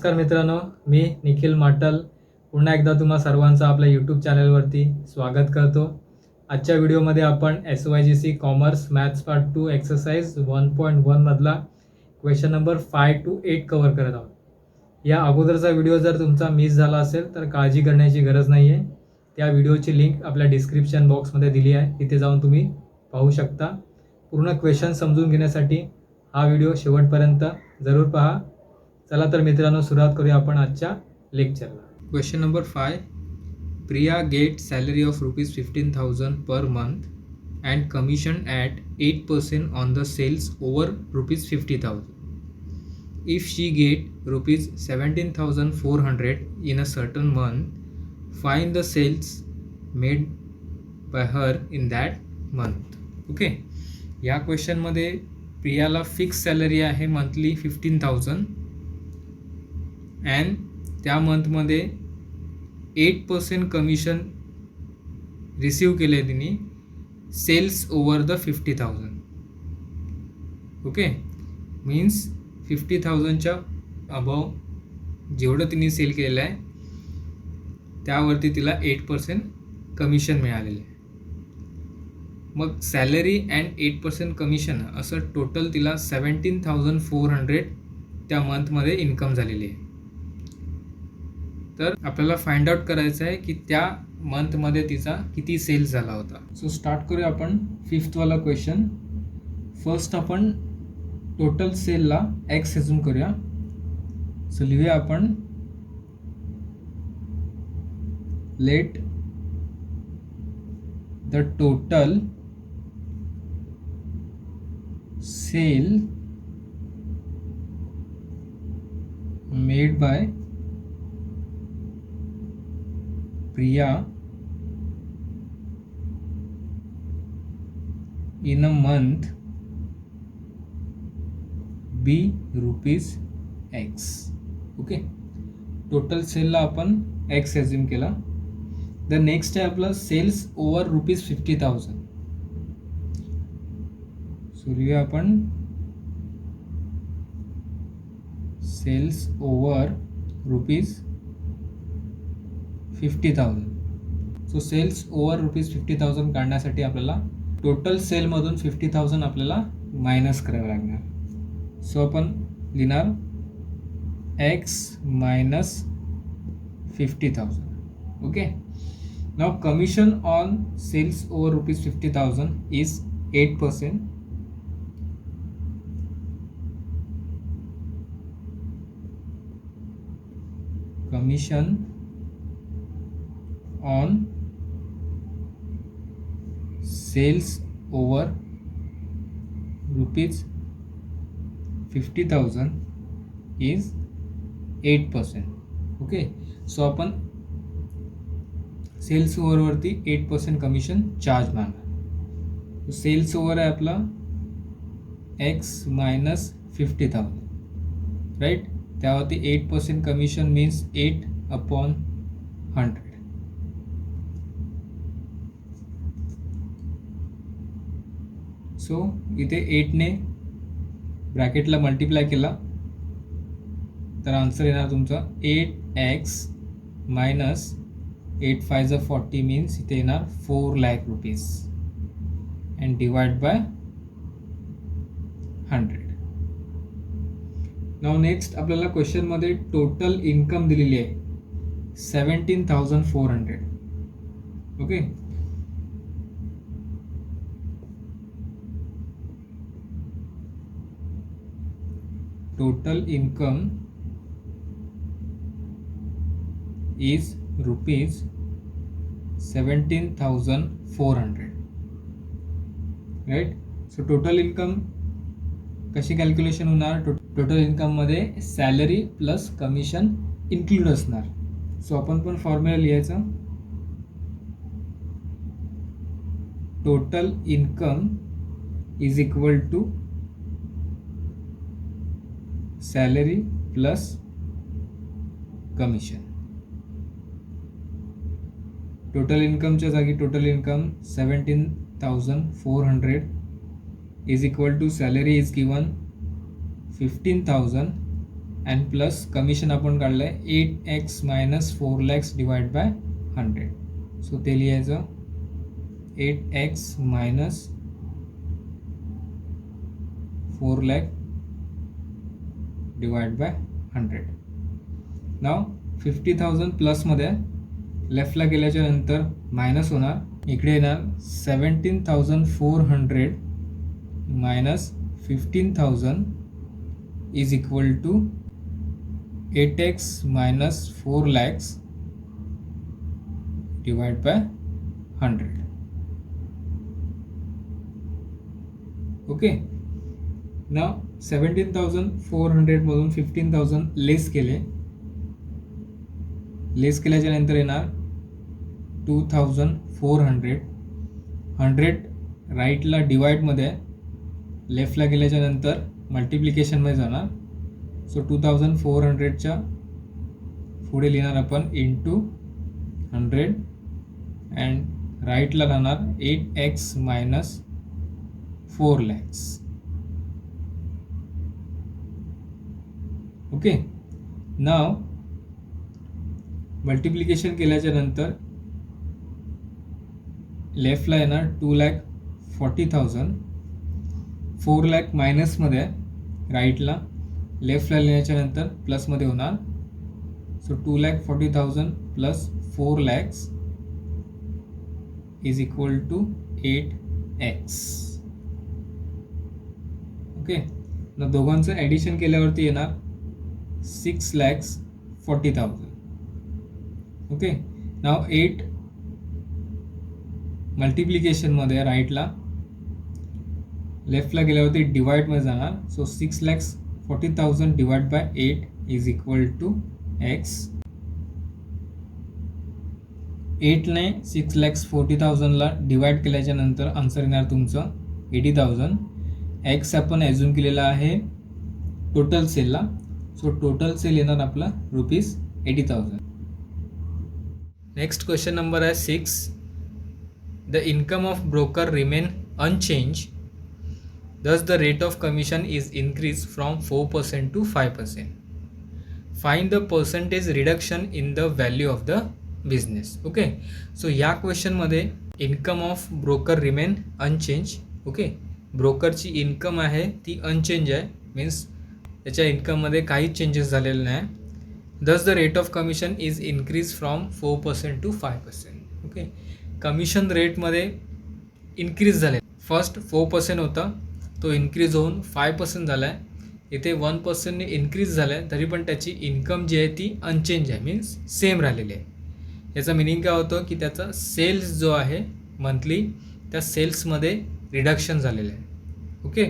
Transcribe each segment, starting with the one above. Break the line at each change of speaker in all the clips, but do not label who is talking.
नमस्कार मित्रांनो, मी निखिल माटल पुन्हा एकदा तुम्हा सर्वांचं आपल्या यूट्यूब चॅनलवरती स्वागत करतो. आजच्या व्हिडिओमध्ये आपण SYGC commerce maths part 2 exercise 1.1 मधला क्वेश्चन नंबर 5 to 8 कव्हर करत आहोत. या अगोदरचा व्हिडिओ जर तुमचा मिस झाला असेल तर काळजी करण्याची गरज नाही आहे. त्या व्हिडिओची लिंक आपल्या डिस्क्रिप्शन बॉक्समध्ये दिली आहे, तिथे जाऊन तुम्ही पाहू शकता. पूर्ण क्वेश्चन समजून घेण्यासाठी हा व्हिडिओ शेवटपर्यंत जरूर पहा. चला तर मित्रांनो, सुरुवात करूया आपण आजच्या लेक्चरला. Question number 5. Priya get salary of ₹15,000 per month and commission at 8% on the sales over ₹50,000. If she get ₹17,400 in a certain month, find the sales made by her in that month. Okay, या क्वेश्चनमध्ये प्रियाला fix salary आहे monthly 15,000 and त्या मंथमध्ये 8% commission receive केले तिने sales over the 50,000. Okay, means 50,000च्या above जेवढं तिने सेल केलेलं आहे त्यावरती तिला 8% कमिशन मिळालेलं आहे. मग सॅलरी अँड 8% कमिशन असं टोटल तिला 17,400 त्या मंथमध्ये इन्कम झालेली आहे. तर आपल्याला फाइंड आउट करायचं आहे की त्या मंथमध्ये तिचा किती सेल्स झाला होता. सो स्टार्ट करूया आपण 5th वाला क्वेश्चन. फर्स्ट आपण टोटल सेलला एक्स अझ्युम करूया. सो लिहूया आपण let the total sale made by Priya in a month be ₹X. Okay, total सेलला आपण X अझ्युम केला. द नेक्स्ट आहे आपलं सेल्स ओव्हर ₹50,000. सो लिहूया आपण sales over ₹50,000. So sales over ₹50,000 काढण्यासाठी आपल्याला टोटल सेलमधून 50,000 आपल्याला मायनस करावं लागणार. सो आपण लिहिणार X मायनस 50,000. ओके, नाव commission on sales over ₹50,000 is 8%. कमिशन on sales over ₹50,000 is 8%. Okay, so आपण सेल्स ओव्हरवरती 8% कमिशन चार्ज मारणार. सेल्स ओव्हर आहे आपला X मायनस 50,000, राईट. त्यावरती 8% कमिशन मीन्स 8/100. सो इथे 8ने ब्रॅकेटला मल्टिप्लाय केला तर आन्सर येणार तुमचा 8x मायनस 8 5 40 मीन्स इथे येणार ₹4 lakh and divide by 100. Now next आपल्याला क्वेश्चनमध्ये टोटल इन्कम दिलेली आहे 17,400. Okay, total income is ₹17,400, right. So total income कशी कॅल्क्युलेशन होणार? टोटल इन्कममध्ये सॅलरी प्लस कमिशन इन्क्लूड असणार. सो आपण पण फॉर्म्युला लिहायचा. Total income is equal to salary plus commission. Total इन्कमच्या जागी total income 17,400 is equal to salary is given 15,000 and plus commission आपण काढलं आहे 8x minus 4 lakhs divide by 100. So ते लिहायचं 8x minus 4 lakh divide by 100. Now 50,000 प्लसमध्ये लेफ्टला गेल्याच्या नंतर मायनस होणार, इकडे येणार 17,400 minus 15,000 is equal to 8x minus 4 lakhs divide by 100. Okay. Now 17,400 मधून 15,000 लेस केल्याच्या नंतर येणार 2,400. 100 राईटला डिवाइडमध्ये, लेफ्टला गेल्याच्या नंतर मल्टिप्लिकेशनमध्ये जाणार. सो 2,400च्या पुढे लिहिणार आपण इंटू 100 अँड राईटला राहणार 8x मायनस 4 lakhs. ओके. नाव मल्टिप्लिकेशन केल्याच्या नंतर लेफ्टला येणार 2,40,000. 4 lakh मायनसमध्ये राईटला, लेफ्टला लिहिण्याच्या नंतर प्लसमध्ये होणार. So 2,40,000 plus 4 lakhs is equal to 8x. Okay. ना दोघांचं ॲडिशन केल्यावरती येणार 6,40,000. ओके. नाव 8 मल्टिप्लिकेशनमध्ये राईटला, लेफ्टला गेल्यावरती डिवाइडमध्ये जाणार. So 6,40,000 divide by 8 is equal to x. 8ने 6,40,000ला डिवाइड केल्याच्या नंतर आन्सर येणार तुमचं 80,000. एक्स आपण ॲझ्युम केलेला आहे टोटल सेलला. सो टोटल सेल येणार आपला ₹80,000. नेक्स्ट क्वेश्चन नंबर आहे 6. The income of broker remain unchanged, thus the rate of commission is increased from 4% to 5%. Find the percentage reduction in the value of the business. Okay. So या क्वेश्चनमध्ये income of broker remain unchange. Okay. ब्रोकरची income आहे ती unchange आहे, means त्याच्या इन्कममध्ये काहीच changes झालेले नाही. Thus the rate of commission is increase from 4% to 5%. Okay. Commission रेटमध्ये इन्क्रीज झाले. फर्स्ट 4% होता, तो इन्क्रीज होऊन 5% झाला आहे. इथे 1%ने इन्क्रीज झाला आहे, तरी पण त्याची इन्कम जी आहे ती अनचेंज आहे, मीन्स सेम राहिलेली आहे. याचा मिनिंग काय होतं की त्याचा सेल्स जो आहे मंथली, त्या सेल्समध्ये रिडक्शन झालेलं आहे. ओके.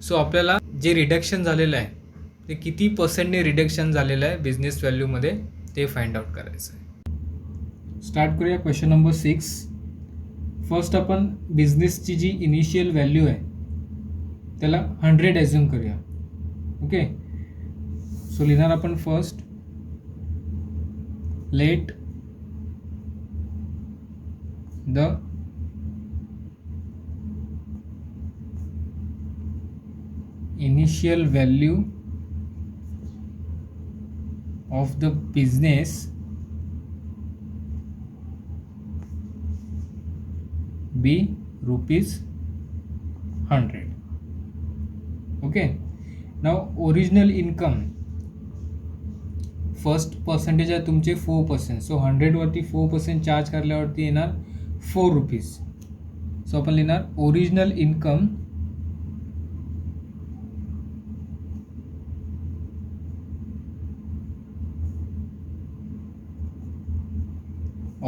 सो आपल्याला जे रिडक्शन झालेलं आहे ते किती पर्सेंटने रिडक्शन झालेलं आहे बिझनेस व्हॅल्यूमध्ये ते फाइंड आउट करायचं आहे. स्टार्ट करूया क्वेश्चन नंबर 6. फर्स्ट आपण बिझनेसची जी इनिशियल व्हॅल्यू आहे त्याला 100 ॲझ्युम करूया. ओके. सो लिहिणार आपण first let the initial value of the business be ₹100. Okay. Now original income first percentage आहे तुमचे 4%. सो 100 वरती 4% चार्ज करल्यावरती येणार ₹4. सो आपण लिहिणार original income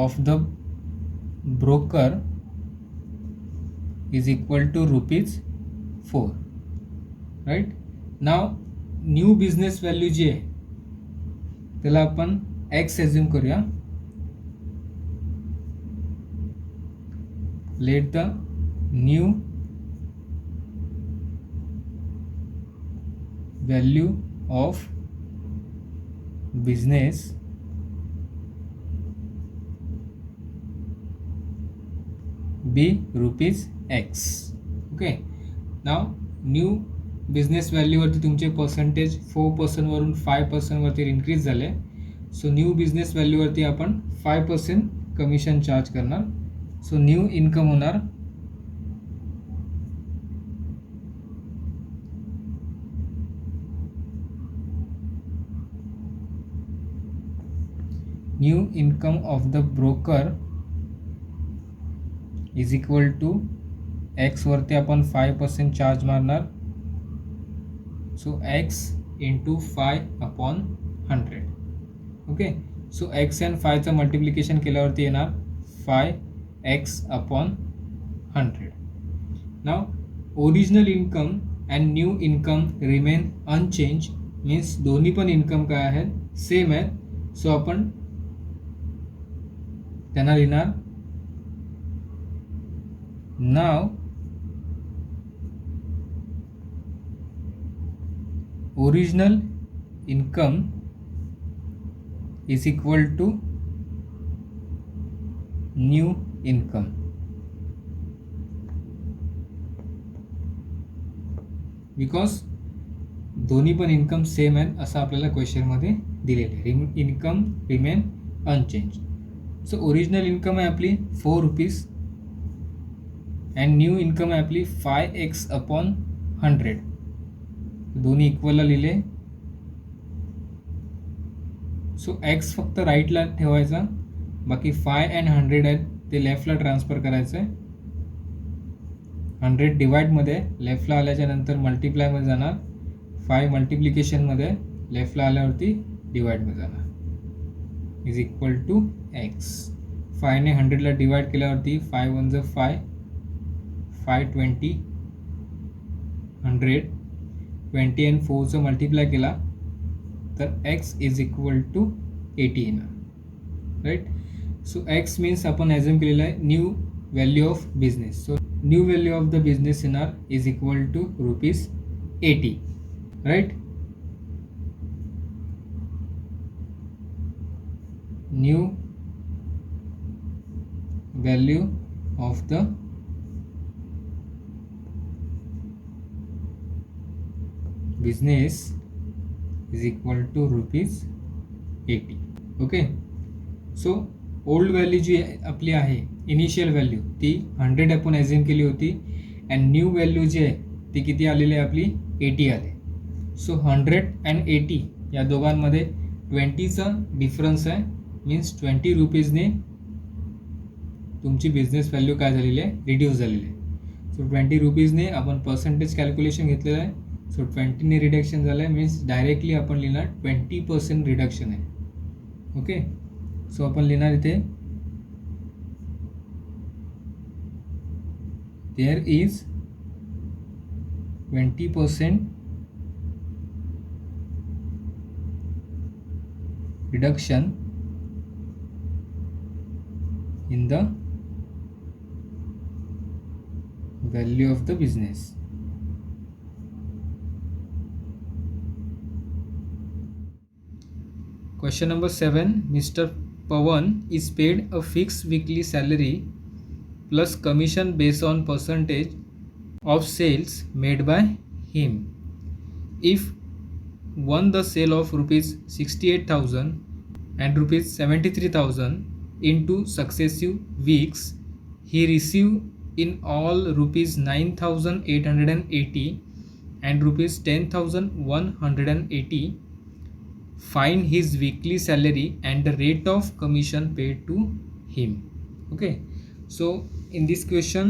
of the broker is equal to ₹4. right. now new business value जी आहे त्याला आपण x ॲझ्युम करूया. Let the new value of business be ₹x. okay. now new business व्हॅल्यूवरती तुमचे पर्सेंटेज 4% वरून 5% वरती इन्क्रीज झाले. सो न्यू बिझनेस व्हॅल्यूवरती आपण 5% कमिशन चार्ज करणार. सो न्यू इन्कम होणार new income of the broker is equal to x वरती आपण 5% चार्ज मारणार. So x into 5/100. Okay. So x and 5चं मल्टिप्लिकेशन केल्यावरती येणार 5x/100. Now original income and new income remain unchange, means दोन्ही पण income काय आहेत, सेम आहेत. सो आपण त्यांना लिहिणार now original income is equal to new income. Because दोन्ही पण इन्कम सेम आहेत असं आपल्याला क्वेश्चनमध्ये दिलेलं आहे. Income remain unchanged. So original income आहे आपली 4 रुपीज अँड न्यू इन्कम आहे आपली 5x/100. दोन्ही इक्वलला लिहिले. सो एक्स फक्त राईटला ठेवायचा, बाकी 5 अँड 100 आहेत ते लेफ्टला ट्रान्सफर करायचं आहे. 100 डिवाइडमध्ये लेफ्टला आल्याच्या नंतर मल्टिप्लायमध्ये जाणार. 5 मल्टिप्लिकेशनमध्ये लेफ्टला आल्यावरती डिवाइडमध्ये जाणार इज इक्वल टू एक्स. 5ने 100ला डिवाइड केल्यावरती 5 1 ज 5, 5 20, 100, 20 अँड 4चं मल्टिप्लाय केला तर x इज इक्वल टू 80 येणार. राईट. सो x मीन्स आपण ॲझ्युम केलेलं आहे new value of business. So new value of the business येणार is equal to ₹80. Right. New value of the business is equal to ₹80. Okay. So old value जी आपली आहे initial value ती 100 आपण assume केली होती अँड न्यू व्हॅल्यू जी आहे ती किती आलेली आहे आपली 80 आले. सो 100 अँड 80 या दोघांमध्ये 20चा डिफरन्स आहे, मीन्स 20 रुपीजने तुमची बिझनेस व्हॅल्यू काय झालेली आहे, रिड्यूस झालेली आहे. सो 20 रुपीजने आपण पर्सेंटेज कॅल्क्युलेशन घेतलेलं आहे. सो 20ने रिडक्शन झालं आहे, मीन्स डायरेक्टली आपण लिहिणार 20% रिडक्शन आहे. ओके. सो आपण लिहिणार इथे there is 20% reduction in the value of the business. Question number 7. Mr. Pawan is paid a fixed weekly salary plus commission based on percentage of sales made by him. If won the sale of ₹68,000 and ₹73,000 in 2 successive weeks, he received in all ₹9,880 and ₹10,180. Find his weekly salary and the rate of commission paid to him. Okay. So in this question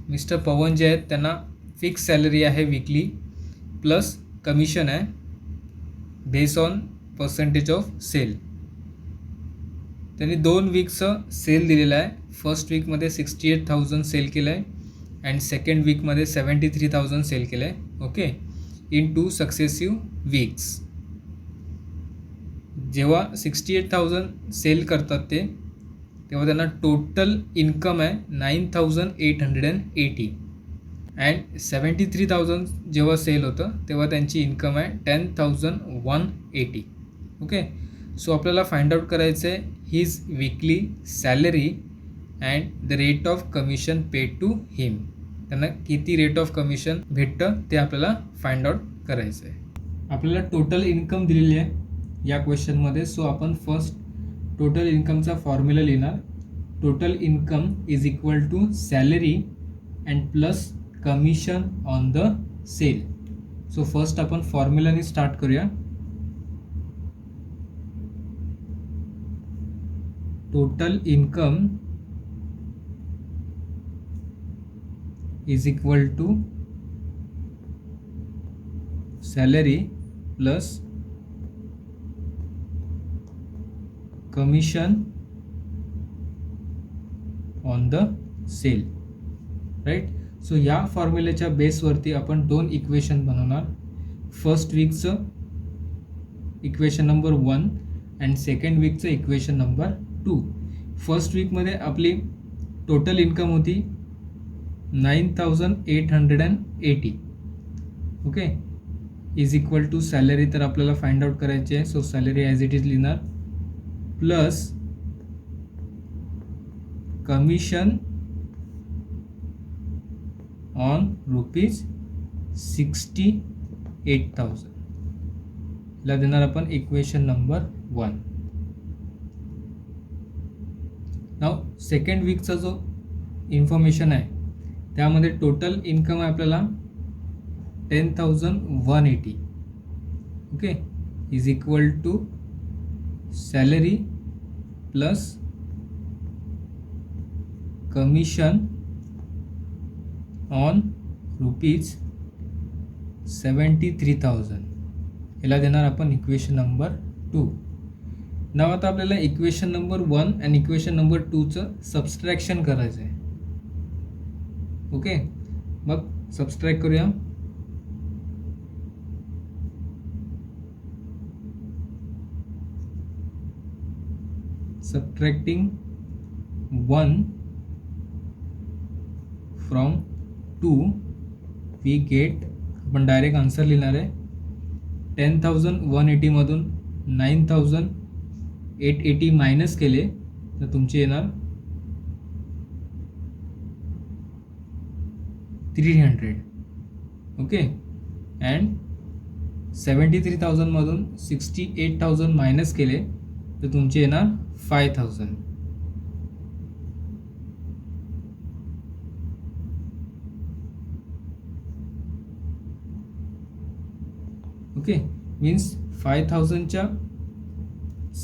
mister Pavan जे आहेत त्यांना fix salary आहे weekly plus commission आहे base on percentage of sale. त्यांनी 2 वीकचं sale दिलेलं आहे. First वीकमध्ये 68,000 sale केलं आहे अँड सेकंड वीकमध्ये 73,000 सेल केलं आहे. ओके. In 2 successive weeks. जेव्हा 68,000 सेल करतात तेव्हा त्यांना टोटल इन्कम आहे 9,880 अँड 73,000 जेव्हा सेल होतं तेव्हा त्यांची इन्कम आहे 10,180. ओके. सो आपल्याला फाइंड आउट करायचं आहे his weekly salary and the rate of commission paid to him. त्यांना किती रेट ऑफ कमिशन भेटतं ते आपल्याला फाइंड आउट करायचं आहे. आपल्याला टोटल इन्कम दिलेली आहे या क्वेश्चनमध्ये. सो आपण फर्स्ट टोटल इन्कमचा फॉर्म्युला लिहिणार. Total income is equal to salary and plus commission on the sale. So first आपण फॉर्म्युलाने स्टार्ट करूया. Total income is equal to salary plus commission on the sale, right. So या फॉर्म्युलेच्या बेसवरती आपण दोन इक्वेशन बनवणार. फर्स्ट वीकचं इक्वेशन नंबर 1 अँड सेकंड वीकचं इक्वेशन नंबर 2. फर्स्ट वीकमध्ये आपली टोटल इन्कम होती 9880. Okay, is equal to salary तर आपल्याला फाइंड आउट करायची आहे. So salary as it is लिहिणार प्लस कमिशन ऑन ₹68,000 ला देणार आपण इक्वेशन नंबर 1. नाव सेकंड वीकचा जो इन्फॉर्मेशन आहे त्यामध्ये टोटल इन्कम आहे आपल्याला 10,180. Okay, is equal to salary plus commission on ₹73,000 याला देणार आपण इक्वेशन नंबर 2. नाव आता आपल्याला इक्वेशन नंबर 1 आणि इक्वेशन नंबर 2चं सबस्ट्रॅक्शन करायचं आहे. ओके, मग सबस्ट्रॅक्ट करूया. सबट्रॅक्टिंग 1 फ्रॉम 2 वी गेट, आपण डायरेक्ट आन्सर लिहिणार आहे. 10,180 मधून 9,880 मायनस केले तर तुमचे येणार 300. ओके, अँड 73,000 मधून 68,000 मायनस केले तर तुमचे येणार 5,000. ओके, मीन्स 5,000च्या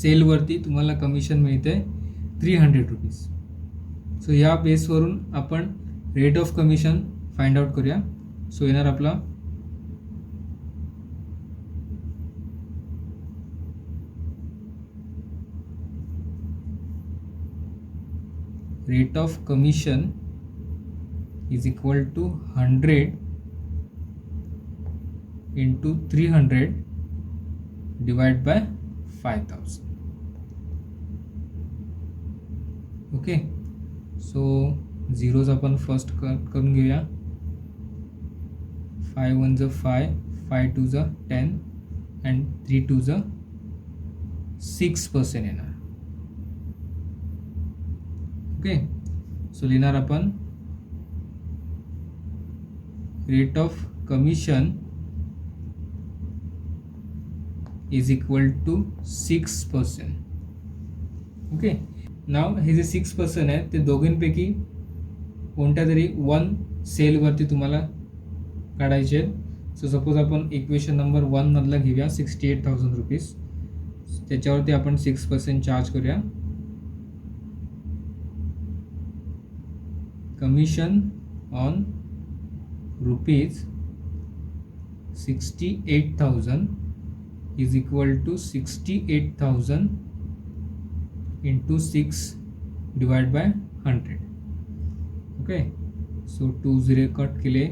सेलवरती तुम्हाला कमिशन मिळते ₹300. सो या बेसवरून आपण rate of commission find out करूया. सो येणार आपला rate of commission is equal to 100 into 300 divided by 5,000. Okay, so zeros आपण फर्स्ट करून घेऊया. 5 1 ज 5, 5 2 ज 10 अँड 3 2 ज 6% येणार. ओके, सो लिहिणार आपण rate of commission is equal to 6%. Okay, now हे जे 6% आहे ते दोघींपैकी कोणत्या तरी 1 सेलवरती तुम्हाला काढायचे. सो सपोज आपण इक्वेशन नंबर 1 मधला घेऊया ₹68,000. त्याच्यावरती आपण 6% चार्ज करूया. Commission on ₹68,000 is equal to 68,000 into 6 divided by 100. Okay, so 2 0 cut केले.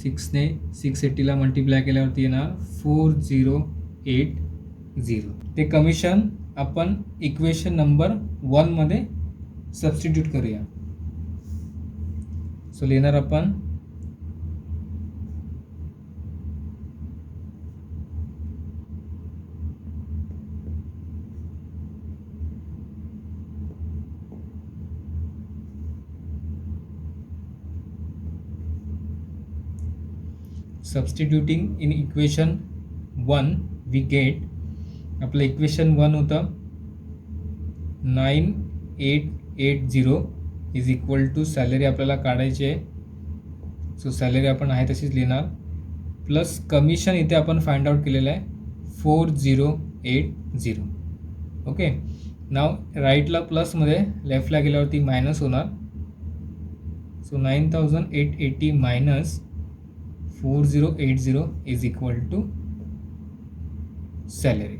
6ने 680ला मल्टिप्लाय केल्यावरती येणार 4080. ते कमिशन आपण इक्वेशन नंबर 1 मध्ये सबस्टिट्यूट करूया. सो लिहिणार आपण substituting in equation 1 we get, आपलं इक्वेशन 1 होतं 9880 इज इक्वल टू सॅलरी आपल्याला काढायची आहे. सो सॅलरी आपण आहे तशीच लिहिणार, प्लस कमिशन इथे आपण फाइंड आउट केलेलं आहे 4080. ओके, नाव राईटला प्लसमध्ये, लेफ्टला गेल्यावरती मायनस होणार. So 9880 minus 4080 is equal to salary.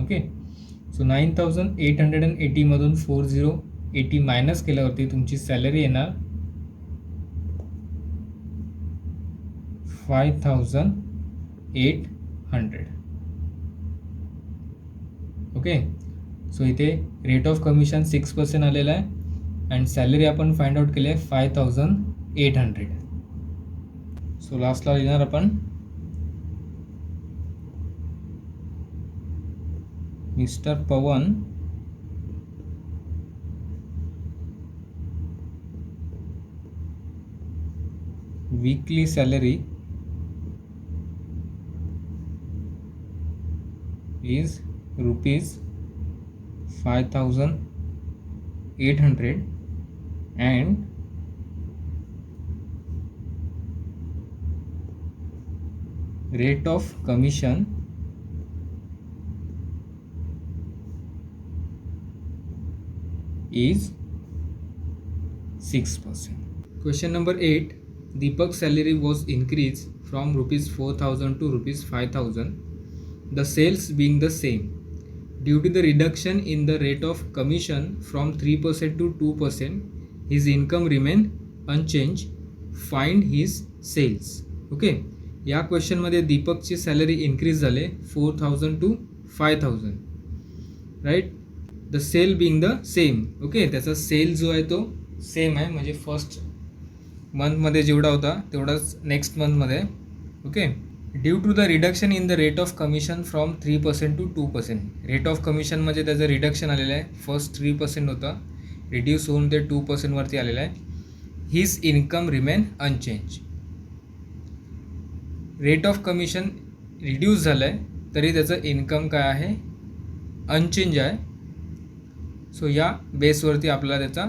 Okay, so 9880 मधून 4080 मायनस केल्यावरती तुमची सॅलरी येणार 5800. ओके, सो इथे रेट ऑफ कमिशन 6% आलेला आहे अँड सॅलरी आपण फाइंड आउट केली आहे 5800. सो लास्टला लिहिणार आपण mister Pawan weekly salary is rupees 5800 and rate of commission is 6%. Question number 8. Deepak's salary was increased from rupees 4000 to rupees 5000. The sales being the same. Due to the reduction in the rate of commission from 3% to 2%, his income remain unchanged. Find his sales. Okay, या क्वेश्चनमध्ये दीपकची salary increase झाले 4000 to 5000, right. The sale being the same. Okay, त्याचा sale जो आहे तो same आहे, म्हणजे first मंथमध्ये जेवढा होता तेवढाच नेक्स्ट मंथमध्ये. Okay, due to the reduction in the rate of commission from 3% to 2%. Rate of कमिशनमध्ये त्याचं रिडक्शन आलेलं आहे. फर्स्ट 3% होतं, रिड्यूस होऊन ते 2% वरती आलेलं आहे. His income remain unchanged. Rate of commission reduce झालं आहे तरी त्याचं इन्कम काय आहे, अनचेंज आहे. सो या बेसवरती आपल्याला त्याचा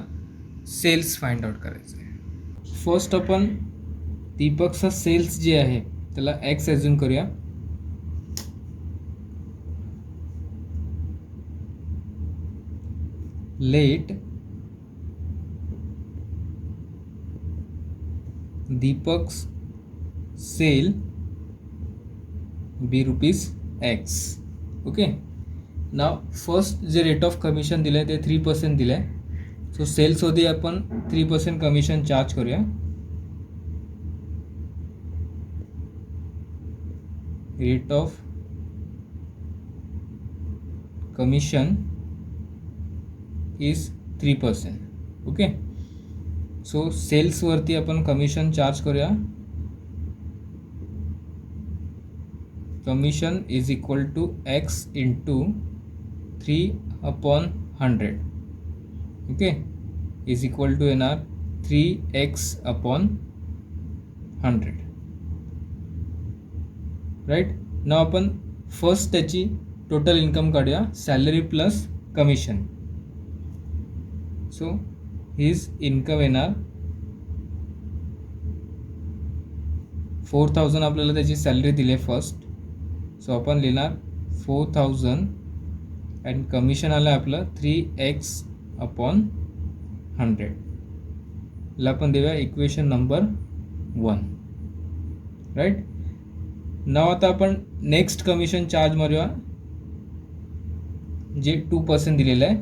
सेल्स फाइंड आउट करायचा आहे. फर्स्ट आपण दीपकचा सेल्स जे आहे त्याला एक्स ॲझ्युम करूया. लेट दीपक्स सेल बी रुपीज एक्स. ओके, नाव फर्स्ट जे रेट ऑफ कमिशन दिलं आहे ते 3% दिलं आहे. सो सेल्समध्ये आपण 3% कमिशन चार्ज करूया. Rate of commission is 3%. Okay, so सेल्सवरती आपण कमिशन चार्ज करूया. Commission is equal to x into 3/100. Okay, is equal to येणार 3x/100. राईट. नाव आपण फर्स्ट त्याची टोटल इन्कम काढूया, salary plus commission. So his income येणार 4000. आपल्याला त्याची सॅलरी दिली आहे फर्स्ट, सो आपण लिहिणार 4000 अँड कमिशन आलं आपलं 3x/100. ला आपण देऊया इक्वेशन नंबर 1. राईट. नाव आता आपण नेक्स्ट कमिशन चार्ज मारूया जे 2% दिलेलं आहे.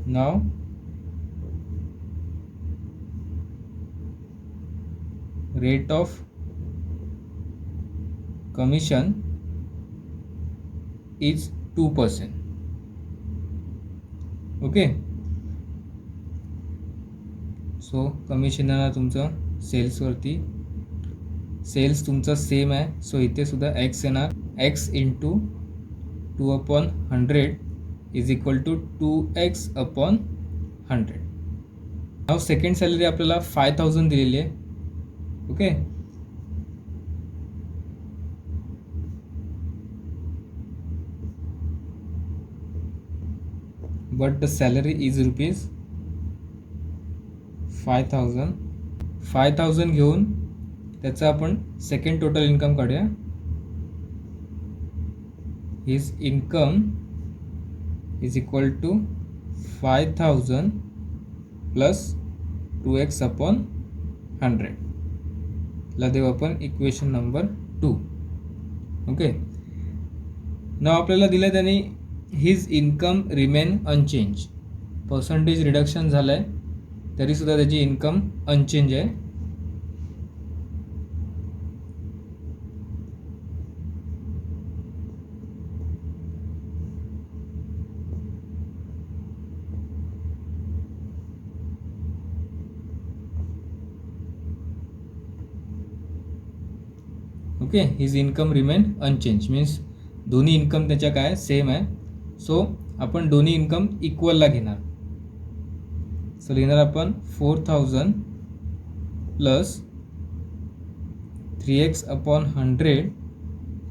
Now rate of commission is 2%. Okay, so commission येणार तुमचं सेल्सवरती. सेल्स तुमचा सेम आहे, सो इथे सुद्धा एक्स येणार. X into 2/100 is equal to 2x/100. Now second salary आपल्याला 5000 दिलेली आहे. Okay, but the salary is rupees 5000. 5000 घेऊन त्याचा आपण सेकंड टोटल इन्कम काढूया. His income is equal to 5000 plus 2x upon 100. ला देऊ आपण इक्वेशन नंबर 2. ओके, नाव आपल्याला दिलं त्यांनी his income remain unchanged. Percentage reduction झालं आहे तरीसुद्धा त्याची इन्कम अनचेंज आहे. Okay, his income remain unchange means दोन्ही इन्कम त्याच्या काय सेम आहे. सो आपण दोन्ही इन्कम इक्वलला घेणार. सो लिहिणार आपण 4000 plus 3x upon 100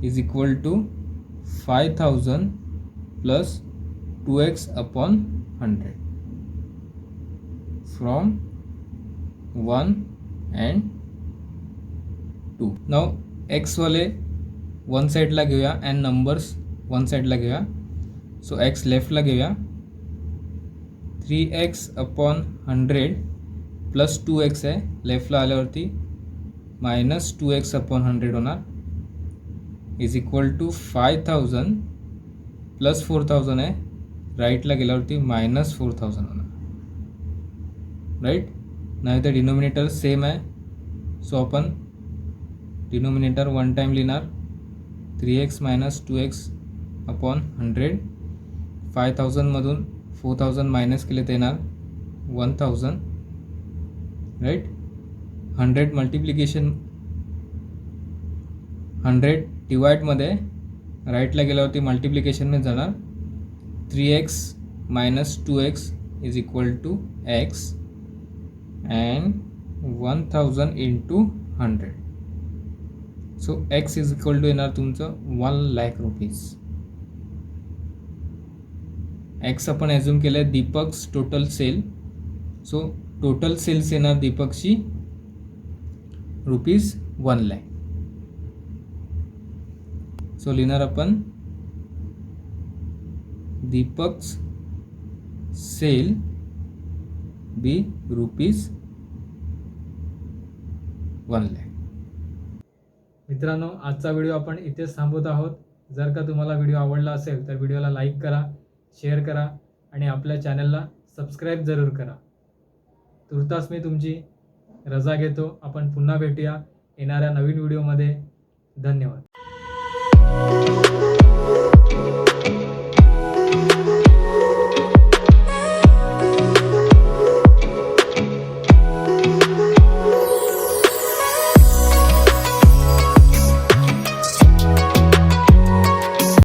is equal to 5000 plus 2x upon 100 from 1 and 2. नाव एक्स वाले वन साईडला घेऊया अँड नंबर्स वन साईडला घेऊया. सो एक्स लेफ्टला घेऊया. 3x अपॉन 100 प्लस 2x आहे लेफ्टला आल्यावरती मायनस 2x अपॉन 100 होणार इज इक्वल टू 5000 प्लस 4000 आहे राईटला गेल्यावरती मायनस 4000 होणार. राईट, नाही तर डिनोमिनेटर सेम आहे. सो आपण डिनोमिनेटर वन टाइम लिहिणार. 3x minus 2x upon 100. 5000मधून 4000 minus केले तर येणार 1000. राईट, 100 मल्टिप्लिकेशन 100 डिवाइडमध्ये राईटला गेल्यावरती मल्टिप्लिकेशनमध्ये जाणार. 3x minus 2x is equal to x and 1000 into 100. So x is equal to येणार तुमचं 1,00,000 रुपीज. एक्स आपण ॲझ्युम केलं आहे Deepak's total sale. So total sales येणार दीपकची रुपीज 1,00,000. सो लिहिणार आपण दीपक्स सेल बी रुपीज 1,00,000. मित्रांनो, आजचा व्हिडिओ आपण इथेच थांबवत आहोत. जर का तुम्हाला व्हिडिओ आवडला असेल तर व्हिडिओला लाईक करा, शेअर करा आणि आपल्या चॅनलला सबस्क्राईब जरूर करा. तुर्तास मी तुमची रजा घेतो. आपण पुन्हा भेटूया येणाऱ्या नवीन व्हिडिओमध्ये. धन्यवाद.